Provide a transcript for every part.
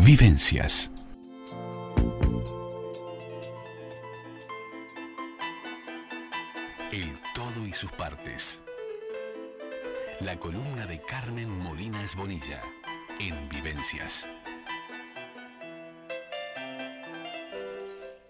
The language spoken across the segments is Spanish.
Vivencias. El todo y sus partes. La columna de Carmen Molinas Bonilla en Vivencias.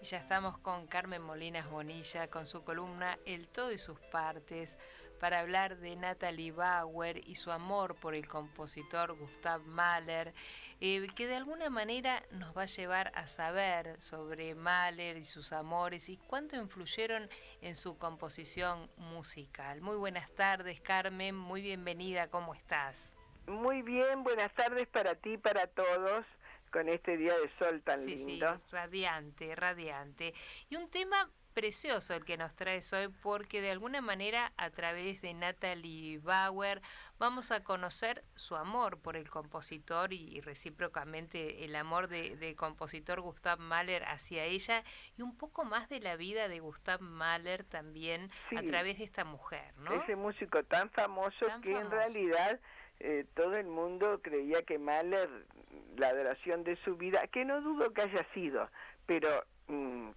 Ya estamos con Carmen Molinas Bonilla con su columna El todo y sus partes para hablar de Natalie Bauer y su amor por el compositor Gustav Mahler, que de alguna manera nos va a llevar a saber sobre Mahler y sus amores y cuánto influyeron en su composición musical. Muy buenas tardes, Carmen, muy bienvenida, ¿cómo estás? Muy bien, buenas tardes para ti y para todos, con este día de sol tan lindo. Sí, radiante, radiante. Y un tema precioso el que nos traes hoy, porque de alguna manera a través de Natalie Bauer vamos a conocer su amor por el compositor y recíprocamente el amor del compositor Gustav Mahler hacia ella y un poco más de la vida de Gustav Mahler también a través de esta mujer, ¿no? Ese músico tan famoso en realidad todo el mundo creía que Mahler, la adoración de su vida, que no dudo que haya sido, pero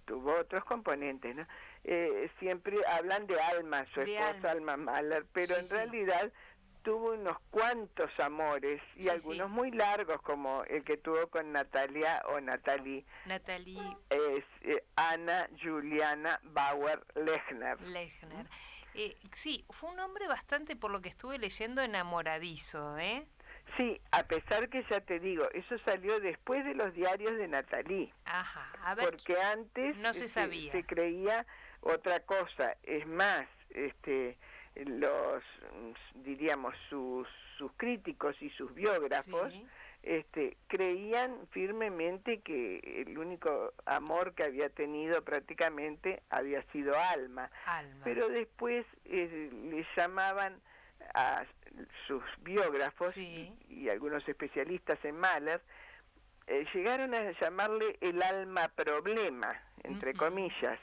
tuvo otros componentes, ¿no? Siempre hablan de Alma, su esposa Alma Mahler, pero en realidad tuvo unos cuantos amores y algunos muy largos, como el que tuvo con Natalia o Natalie. Anna Juliana Bauer Lechner. Sí, fue un hombre bastante, por lo que estuve leyendo, enamoradizo, ¿eh? Sí, a pesar que ya te digo, eso salió después de los diarios de Natalie. Ajá, a ver, porque antes no se sabía. Se creía otra cosa. Es más, los, diríamos, sus críticos y sus biógrafos creían firmemente que el único amor que había tenido prácticamente había sido Alma. Pero después le llamaban a sus biógrafos y algunos especialistas en Mahler, llegaron a llamarle el alma problema, entre comillas,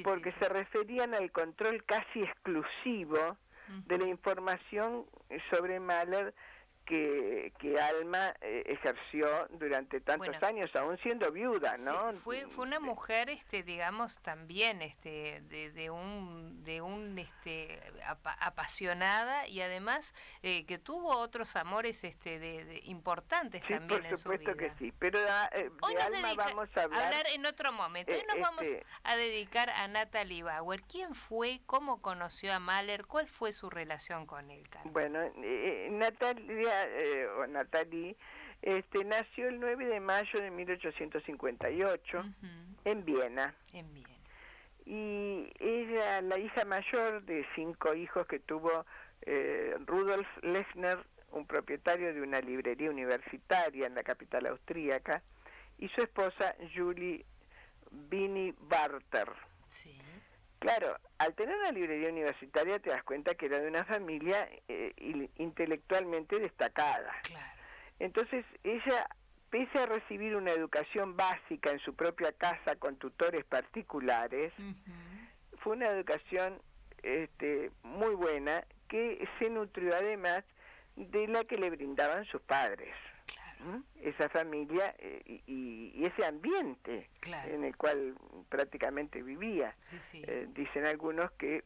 porque se referían al control casi exclusivo de la información sobre Mahler que Alma ejerció durante tantos años, aún siendo viuda, ¿no? Sí, fue una mujer, digamos, también, de un apasionada y además que tuvo otros amores, importantes también en su vida. Sí, por supuesto que sí, pero de Alma vamos a hablar en otro momento. Hoy nos vamos a dedicar a Natalie Bauer. ¿Quién fue? ¿Cómo conoció a Mahler? ¿Cuál fue su relación con él, Carmen? Bueno, Natalie nació el 9 de mayo de 1858 en Viena. Y ella, la hija mayor de 5 hijos que tuvo Rudolf Lechner, un propietario de una librería universitaria en la capital austríaca, y su esposa Julie Bini Barter. Claro, al tener una librería universitaria te das cuenta que era de una familia intelectualmente destacada. Entonces ella, pese a recibir una educación básica en su propia casa con tutores particulares, fue una educación muy buena que se nutrió además de la que le brindaban sus padres. Esa familia y ese ambiente en el cual prácticamente vivía. Dicen algunos que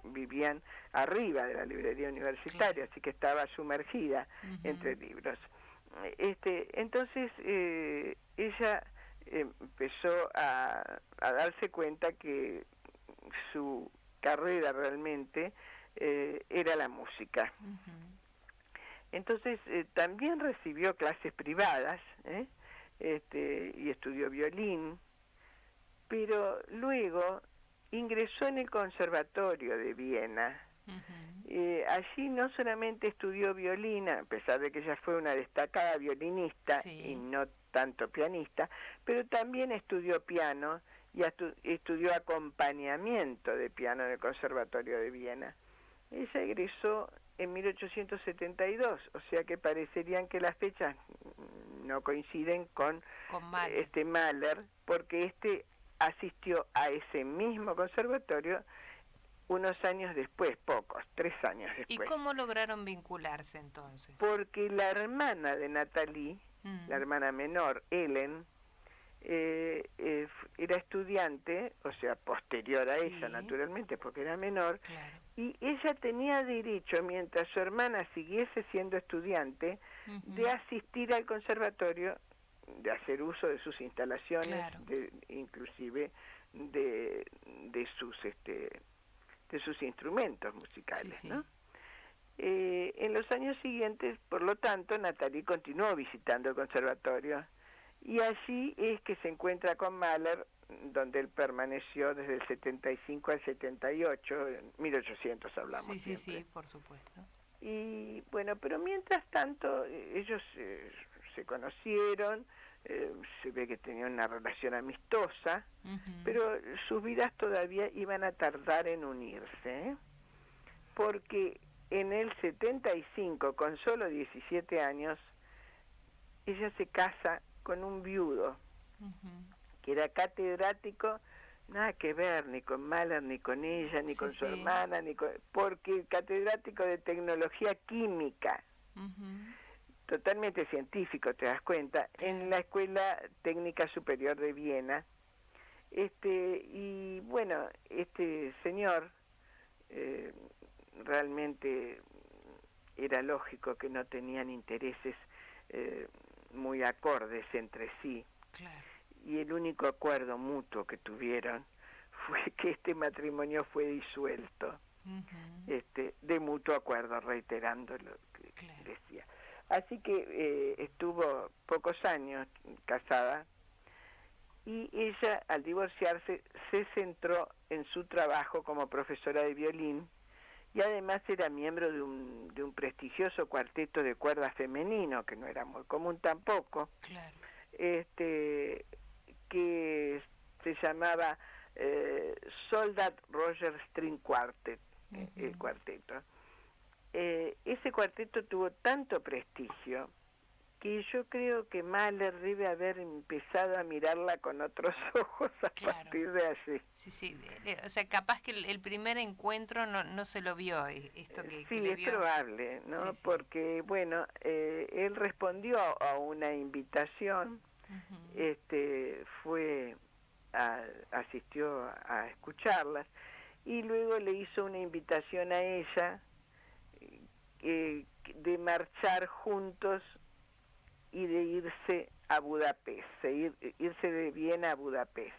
vivían arriba de la librería universitaria, así que estaba sumergida entre libros. Entonces ella empezó a darse cuenta que su carrera realmente era la música. Entonces también recibió clases privadas y estudió violín, pero luego ingresó en el Conservatorio de Viena. Allí no solamente estudió violín, a pesar de que ella fue una destacada violinista y no tanto pianista, pero también estudió piano y estudió acompañamiento de piano en el Conservatorio de Viena. Ella egresó en 1872, o sea que parecerían que las fechas no coinciden con Mahler, porque asistió a ese mismo conservatorio unos años después, pocos, 3 años después. ¿Y cómo lograron vincularse entonces? Porque la hermana de Natalie la hermana menor, Ellen, era estudiante, o sea, posterior a ella, naturalmente, porque era menor, y ella tenía derecho, mientras su hermana siguiese siendo estudiante, de asistir al conservatorio, de hacer uso de sus instalaciones, inclusive de sus instrumentos musicales, ¿no? En los años siguientes, por lo tanto, Nathalie continuó visitando el conservatorio, y allí es que se encuentra con Mahler, donde él permaneció desde el 75 al 78, en 1800 hablamos siempre. Sí, por supuesto. Y bueno, pero mientras tanto ellos se conocieron, se ve que tenían una relación amistosa, pero sus vidas todavía iban a tardar en unirse, porque en el 75, con solo 17 años, ella se casa con un viudo, que era catedrático, nada que ver ni con Mahler, ni con ella, ni con su hermana, porque catedrático de tecnología química, totalmente científico, te das cuenta, en la Escuela Técnica Superior de Viena. Y bueno, este señor realmente era lógico que no tenían intereses muy acordes entre sí, y el único acuerdo mutuo que tuvieron fue que este matrimonio fue disuelto, de mutuo acuerdo, reiterando lo que decía. Así que estuvo pocos años casada, y ella, al divorciarse, se centró en su trabajo como profesora de violín, y además era miembro de un prestigioso cuarteto de cuerdas femenino, que no era muy común tampoco, que se llamaba Soldat Roger String Quartet, el cuarteto. Ese cuarteto tuvo tanto prestigio que yo creo que Mahler debe haber empezado a mirarla con otros ojos a partir de allí. O sea, capaz que el primer encuentro no se lo vio, esto que sí, le es vio. probable, ¿no? Porque, bueno, él respondió a una invitación, asistió a escucharlas, y luego le hizo una invitación a ella de marchar juntos y de irse a Budapest, irse de Viena a Budapest.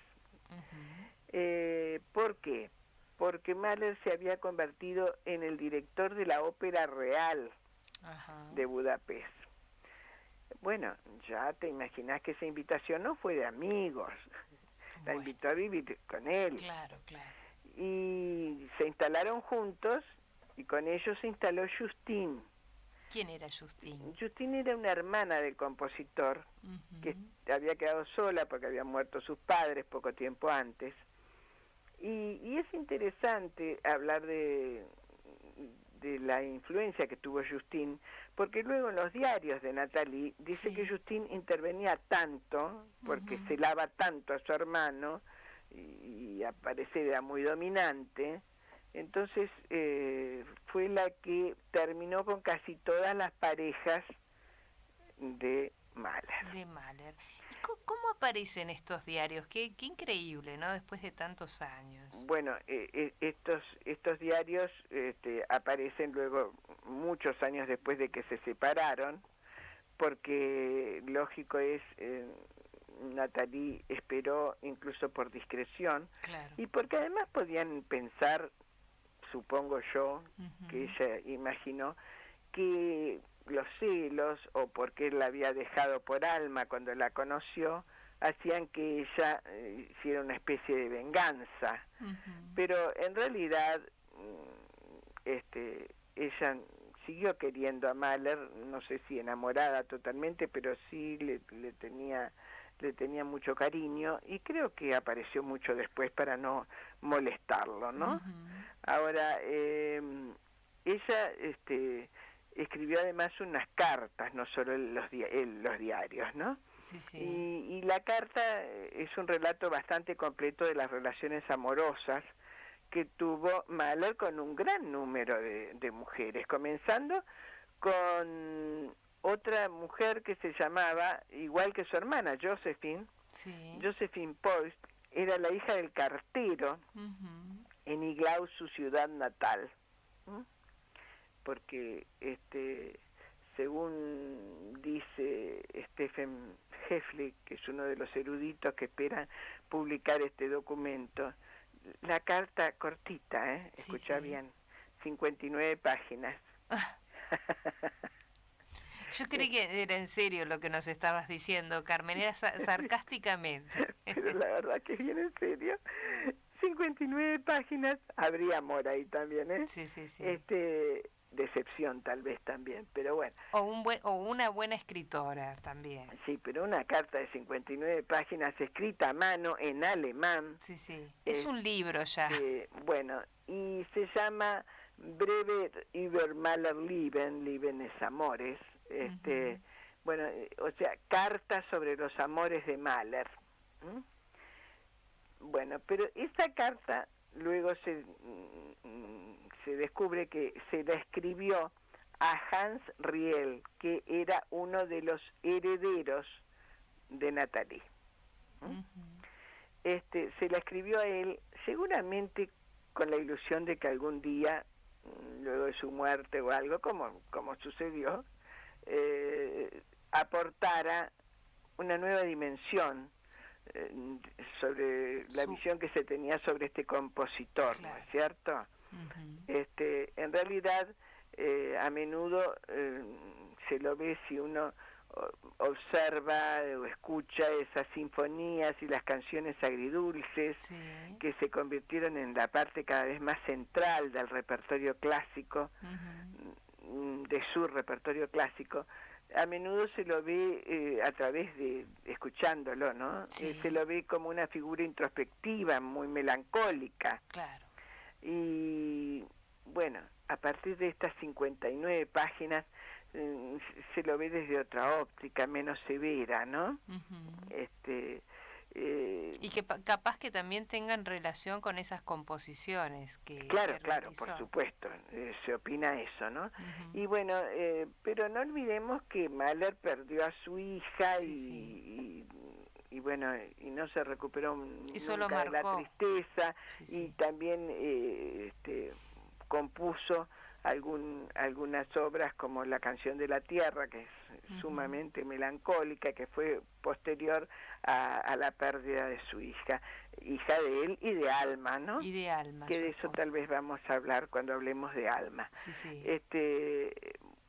¿Por qué? Porque Mahler se había convertido en el director de la Ópera Real de Budapest. Bueno, ya te imaginas que esa invitación no fue de amigos, la invitó a vivir con él. Y se instalaron juntos, y con ellos se instaló Justine. ¿Quién era Justine? Justine era una hermana del compositor, que había quedado sola porque habían muerto sus padres poco tiempo antes. Y es interesante hablar de la influencia que tuvo Justine, porque luego en los diarios de Nathalie dice que Justine intervenía tanto, porque celaba tanto a su hermano, y aparece era muy dominante. Entonces fue la que terminó con casi todas las parejas de Mahler. ¿Cómo aparecen estos diarios? Qué increíble, ¿no? Después de tantos años. Bueno, estos diarios aparecen luego, muchos años después de que se separaron, porque lógico es, Nathalie esperó incluso por discreción, y porque además podían pensar, supongo yo, que ella imaginó que los celos, o porque él la había dejado por Alma cuando la conoció, hacían que ella hiciera una especie de venganza. Pero en realidad ella siguió queriendo a Mahler, no sé si enamorada totalmente, pero sí le tenía mucho cariño, y creo que apareció mucho después para no molestarlo, ¿no? Ahora, ella escribió además unas cartas, no solo los diarios, ¿no? Y la carta es un relato bastante completo de las relaciones amorosas que tuvo Mahler con un gran número de mujeres, comenzando con otra mujer que se llamaba, igual que su hermana, Josephine, Josephine Post, era la hija del cartero en Iglau, su ciudad natal. Porque según dice Stephen Heffley, que es uno de los eruditos que esperan publicar este documento, la carta cortita, escucha bien, 59 páginas. Yo creí que era en serio lo que nos estabas diciendo, Carmen, era sarcásticamente. Pero la verdad que viene en serio. 59 páginas, habría amor ahí también, Sí. Decepción tal vez también, pero bueno. O una buena escritora también. Sí, pero una carta de 59 páginas escrita a mano en alemán. Sí. Es un libro ya. Bueno, y se llama Brevet über Mahler Lieben, Lieben es amores. Bueno, o sea, carta sobre los amores de Mahler. Bueno, pero esta carta luego se descubre que se la escribió a Hans Riel, que era uno de los herederos de Nathalie. Se la escribió a él seguramente con la ilusión de que algún día, luego de su muerte o algo, como sucedió, aportara una nueva dimensión sobre la visión que se tenía sobre este compositor, claro. ¿No es cierto? En realidad, a menudo se lo ve si uno observa o escucha esas sinfonías y las canciones agridulces que se convirtieron en la parte cada vez más central del repertorio clásico, de su repertorio clásico. A menudo se lo ve a través de, escuchándolo, ¿no? Se lo ve como una figura introspectiva, muy melancólica. Claro. Y bueno, a partir de estas 59 páginas se lo ve desde otra óptica, menos severa, ¿no? Y que capaz que también tengan relación con esas composiciones que claro, por supuesto, se opina eso, ¿no? Y bueno, pero no olvidemos que Mahler perdió a su hija y bueno, y no se recuperó nunca de la tristeza, y también compuso algunas obras como La canción de la tierra, que es sumamente melancólica, que fue posterior a la pérdida de su hija de él y de Alma, ¿no? Y de Alma. Que de eso tal vez vamos a hablar cuando hablemos de Alma.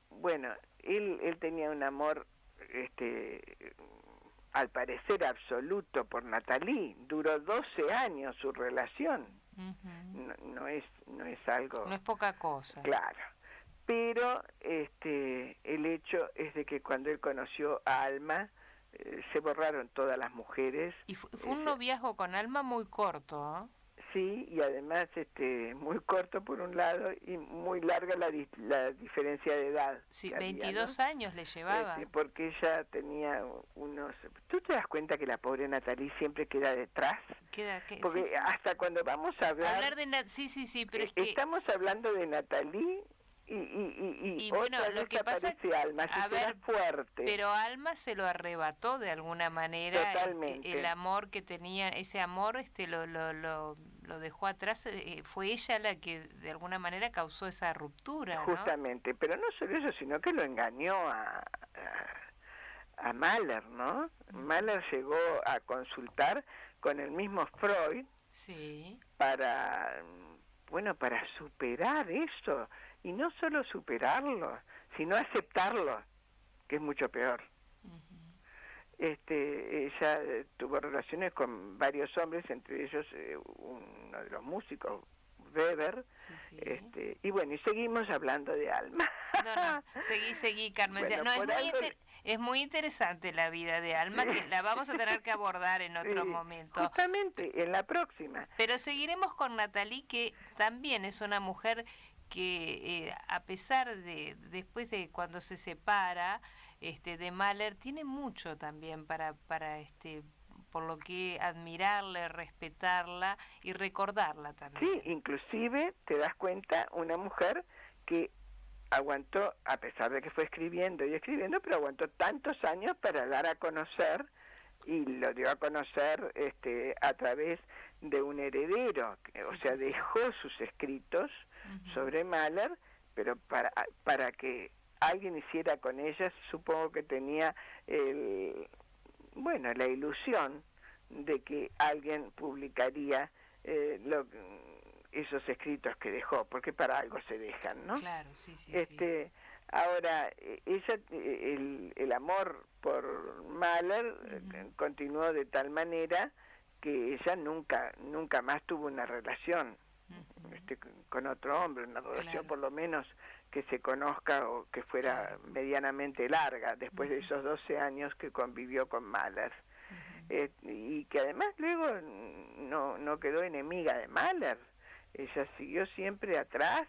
Bueno, él tenía un amor, al parecer absoluto por Nathalie. Duró 12 años su relación. No es algo, no es poca cosa, claro, pero el hecho es de que cuando él conoció a Alma se borraron todas las mujeres y fue un noviazgo con Alma muy corto, ¿eh? Sí, y además muy corto por un lado y muy larga la diferencia de edad. Sí, 22 años le llevaba. Porque ella tenía unos... ¿Tú te das cuenta que la pobre Nathalie siempre queda detrás? Porque hasta cuando vamos a hablar de sí, pero es que... Estamos hablando de Nathalie y bueno, otra lo vez que pasa aparece Alma, fuerte. Pero Alma se lo arrebató de alguna manera. Totalmente. El amor que tenía, ese amor lo dejó atrás, fue ella la que de alguna manera causó esa ruptura, ¿no? Justamente, pero no solo eso, sino que lo engañó a Mahler, ¿no? Mahler llegó a consultar con el mismo Freud para superar eso. Y no solo superarlo, sino aceptarlo, que es mucho peor. Ella tuvo relaciones con varios hombres, entre ellos uno de los músicos, Weber. Y bueno, y seguimos hablando de Alma. Seguí, Carmen. Bueno, es muy interesante la vida de Alma, que la vamos a tener que abordar en otro momento. Justamente, en la próxima. Pero seguiremos con Nathalie, que también es una mujer que a pesar de, después de cuando se separa de Mahler, tiene mucho también para por lo que admirarla, respetarla y recordarla también. Sí, inclusive te das cuenta, una mujer que aguantó, a pesar de que fue escribiendo y escribiendo, pero aguantó tantos años para dar a conocer, y lo dio a conocer a través de un heredero, dejó sus escritos sobre Mahler, pero para que alguien hiciera con ellas, supongo que tenía la ilusión de que alguien publicaría esos escritos que dejó, porque para algo se dejan, ¿no? Claro, sí. Ahora, ella, el amor por Mahler continuó de tal manera que ella nunca más tuvo una relación con otro hombre, una relación por lo menos que se conozca o que fuera medianamente larga, después de esos 12 años que convivió con Mahler. Y que además luego no quedó enemiga de Mahler. Ella siguió siempre atrás,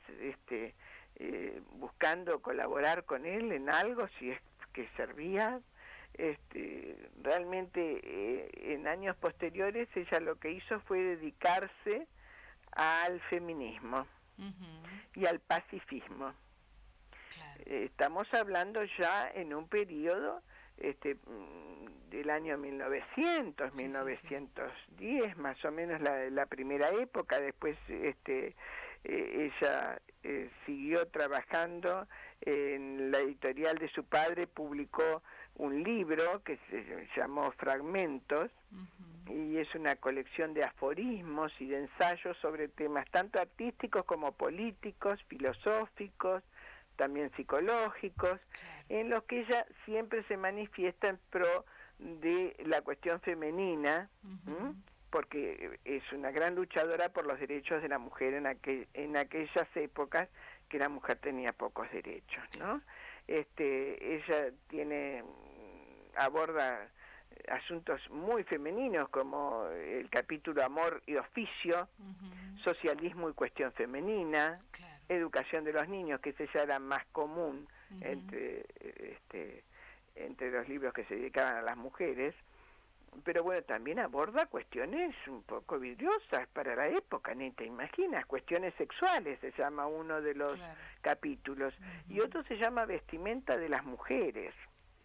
buscando colaborar con él en algo si es que servía. Realmente en años posteriores ella lo que hizo fue dedicarse al feminismo y al pacifismo. Estamos hablando ya en un periodo del año 1900, 1910, más o menos la primera época. Después ella siguió trabajando en la editorial de su padre, publicó un libro que se llamó Fragmentos, y es una colección de aforismos y de ensayos sobre temas tanto artísticos como políticos, filosóficos, también psicológicos, en los que ella siempre se manifiesta en pro de la cuestión femenina, porque es una gran luchadora por los derechos de la mujer en aquellas épocas que la mujer tenía pocos derechos, ¿no? Ella aborda asuntos muy femeninos como el capítulo Amor y Oficio, socialismo y cuestión femenina, educación de los niños, que ese ya era más común entre los libros que se dedicaban a las mujeres, pero bueno, también aborda cuestiones un poco vidriosas para la época, ni te imaginas, cuestiones sexuales se llama uno de los capítulos, y otro se llama Vestimenta de las mujeres.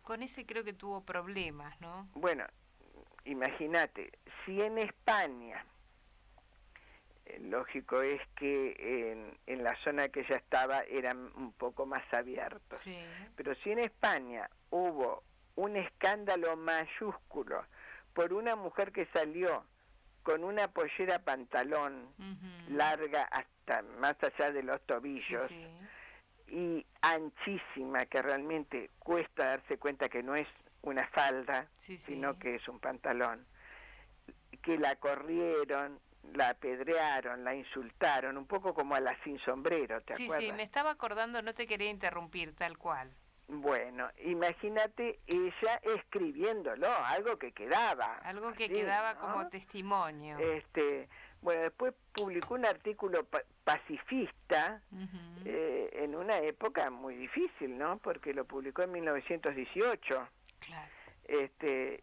Con ese creo que tuvo problemas, ¿no? Bueno, imagínate, si en España, lógico es que en la zona que ella estaba eran un poco más abiertos, pero si en España hubo un escándalo mayúsculo por una mujer que salió con una pollera pantalón larga hasta más allá de los tobillos, y anchísima, que realmente cuesta darse cuenta que no es una falda, sino que es un pantalón, que la corrieron, la apedrearon, la insultaron, un poco como a la sin sombrero, ¿te acuerdas? Sí, me estaba acordando, no te quería interrumpir, tal cual. Bueno, imagínate ella escribiéndolo, algo que quedaba. Algo que quedaba, ¿no?, como testimonio. Bueno, después publicó un artículo pacifista en una época muy difícil, ¿no? Porque lo publicó en 1918. Claro.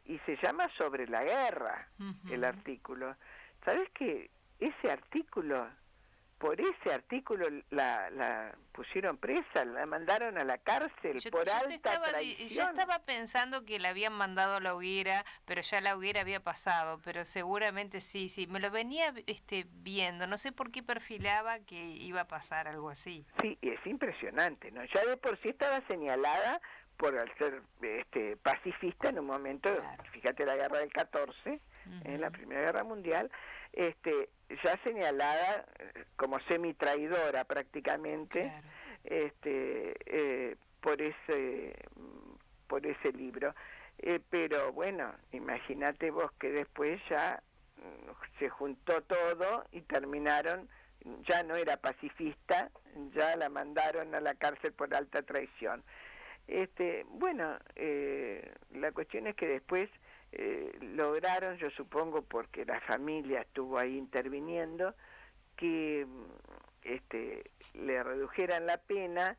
Y se llama Sobre la guerra, el artículo. ¿Sabes qué? Por ese artículo la pusieron presa, la mandaron a la cárcel por alta traición. Yo estaba pensando que la habían mandado a la hoguera, pero ya la hoguera había pasado, pero seguramente sí, me lo venía viendo, no sé por qué perfilaba que iba a pasar algo así. Sí, es impresionante, ¿no? Ya de por sí estaba señalada por ser pacifista en un momento, fíjate la guerra del 14, en la Primera Guerra Mundial, ya señalada como semi-traidora prácticamente, por ese libro. Pero bueno, imagínate vos que después ya se juntó todo y terminaron, ya no era pacifista, ya la mandaron a la cárcel por alta traición. La cuestión es que después lograron, yo supongo porque la familia estuvo ahí interviniendo, que le redujeran la pena,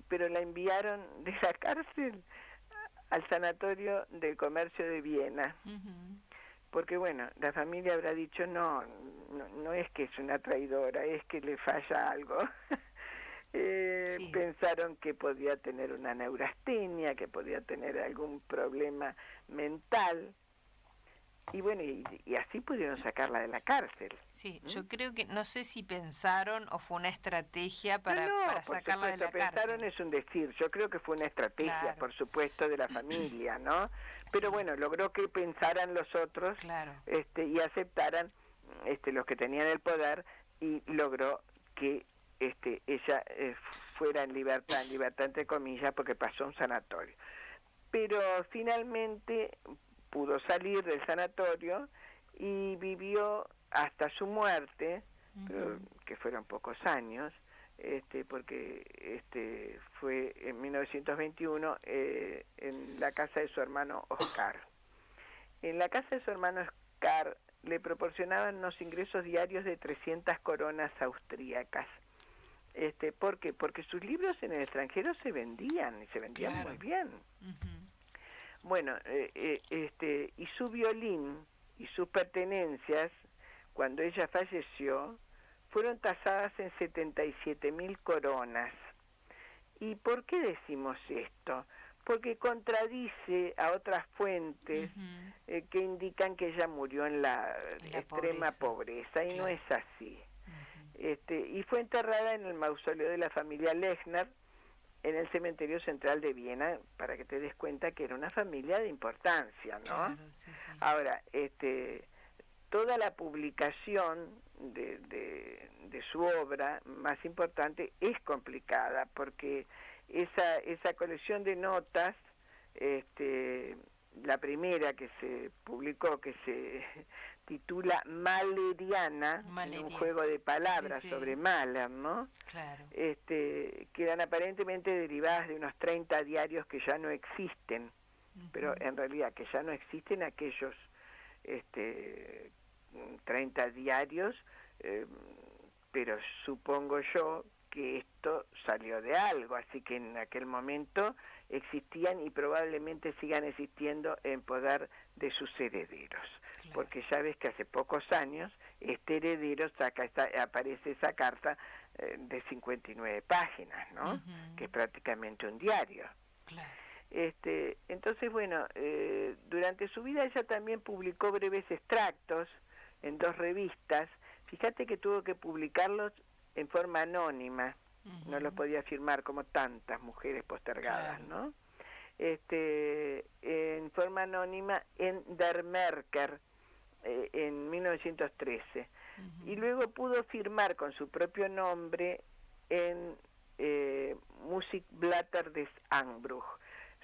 pero la enviaron de la cárcel al sanatorio del comercio de Viena. Porque bueno, la familia habrá dicho no es que es una traidora, es que le falla algo. Sí. Pensaron que podía tener una neurastenia, que podía tener algún problema mental. Y bueno, y así pudieron sacarla de la cárcel. Sí, yo creo que, no sé si pensaron o fue una estrategia para por sacarla de la supuesto, pensaron cárcel. es un decir. Yo creo que fue una estrategia, Claro. por supuesto, de la familia, ¿no? Pero Sí. bueno, logró que pensaran los otros, Claro. Y aceptaran los que tenían el poder, y logró que ella fuera en libertad entre comillas, porque pasó a un sanatorio. Pero finalmente pudo salir del sanatorio y vivió hasta su muerte, que fueron pocos años, porque fue en 1921 en la casa de su hermano Oscar. En la casa de su hermano Oscar le proporcionaban unos ingresos diarios de 300 coronas austríacas. ¿Por qué? Porque sus libros en el extranjero se vendían, y se vendían claro. muy bien. Bueno, y su violín y sus pertenencias, cuando ella falleció, fueron tasadas en 77.000 coronas. ¿Y por qué decimos esto? Porque contradice a otras fuentes que indican que ella murió en la extrema pobreza, y no es así. Y fue enterrada en el mausoleo de la familia Lechner, en el cementerio central de Viena, para que te des cuenta que era una familia de importancia, ¿no? Claro, sí. Ahora, toda la publicación de su obra más importante es complicada, porque esa colección de notas, la primera que se publicó, que se titula Mahleriana, un juego de palabras sobre Mahler, ¿no? Claro. Que eran aparentemente derivadas de unos 30 diarios que ya no existen, pero en realidad que ya no existen aquellos 30 diarios, pero supongo yo que esto salió de algo, así que en aquel momento existían y probablemente sigan existiendo en poder de sus herederos, porque ya ves que hace pocos años este heredero aparece esa carta de 59 páginas, ¿no? Que es prácticamente un diario. Claro. Entonces, bueno, durante su vida ella también publicó breves extractos en 2 revistas. Fíjate que tuvo que publicarlos en forma anónima, no los podía firmar como tantas mujeres postergadas, ¿no? En forma anónima en Der Merker, en 1913. Y luego pudo firmar con su propio nombre en Musikblätter des Anbruch,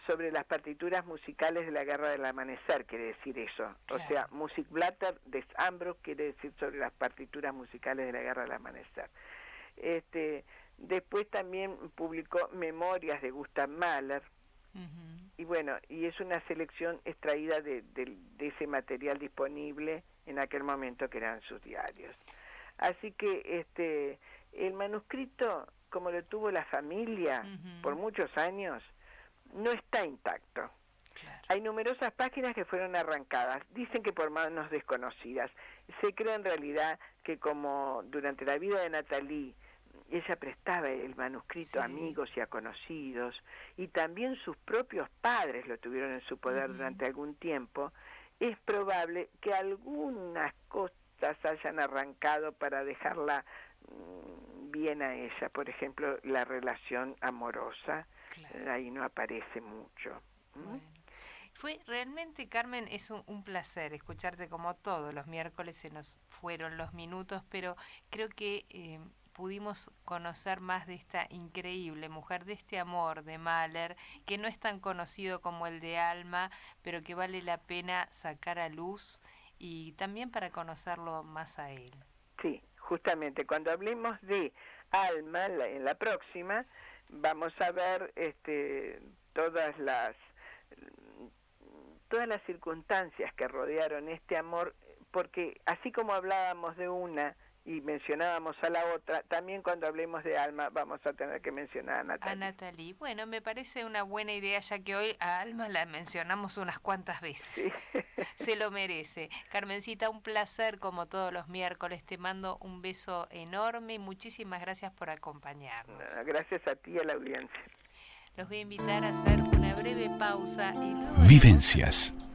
sobre las partituras musicales de la Guerra del Amanecer, quiere decir eso. Claro. O sea, Musikblätter des Anbruch quiere decir sobre las partituras musicales de la Guerra del Amanecer. Después también publicó Memorias de Gustav Mahler, y bueno, y es una selección extraída de ese material disponible en aquel momento, que eran sus diarios. Así que el manuscrito, como lo tuvo la familia por muchos años, no está intacto. Claro. Hay numerosas páginas que fueron arrancadas, dicen que por manos desconocidas. Se cree en realidad que, como durante la vida de Nathalie ella prestaba el manuscrito a amigos y a conocidos, y también sus propios padres lo tuvieron en su poder durante algún tiempo, es probable que algunas cosas hayan arrancado para dejarla bien a ella. Por ejemplo, la relación amorosa, ahí no aparece mucho. Bueno. Fue realmente, Carmen, es un placer escucharte como todos los miércoles. Se nos fueron los minutos, pero creo que pudimos conocer más de esta increíble mujer, de este amor de Mahler, que no es tan conocido como el de Alma, pero que vale la pena sacar a luz, y también para conocerlo más a él. Sí, justamente, cuando hablemos de Alma, en la próxima, vamos a ver todas las circunstancias que rodearon este amor, porque así como hablábamos de una y mencionábamos a la otra, también cuando hablemos de Alma vamos a tener que mencionar a Nathalie. A Nathalie. Bueno, me parece una buena idea, ya que hoy a Alma la mencionamos unas cuantas veces. Sí. Se lo merece. Carmencita, un placer como todos los miércoles. Te mando un beso enorme y muchísimas gracias por acompañarnos. Gracias a ti y a la audiencia. Los voy a invitar a hacer una breve pausa y luego... Vivencias.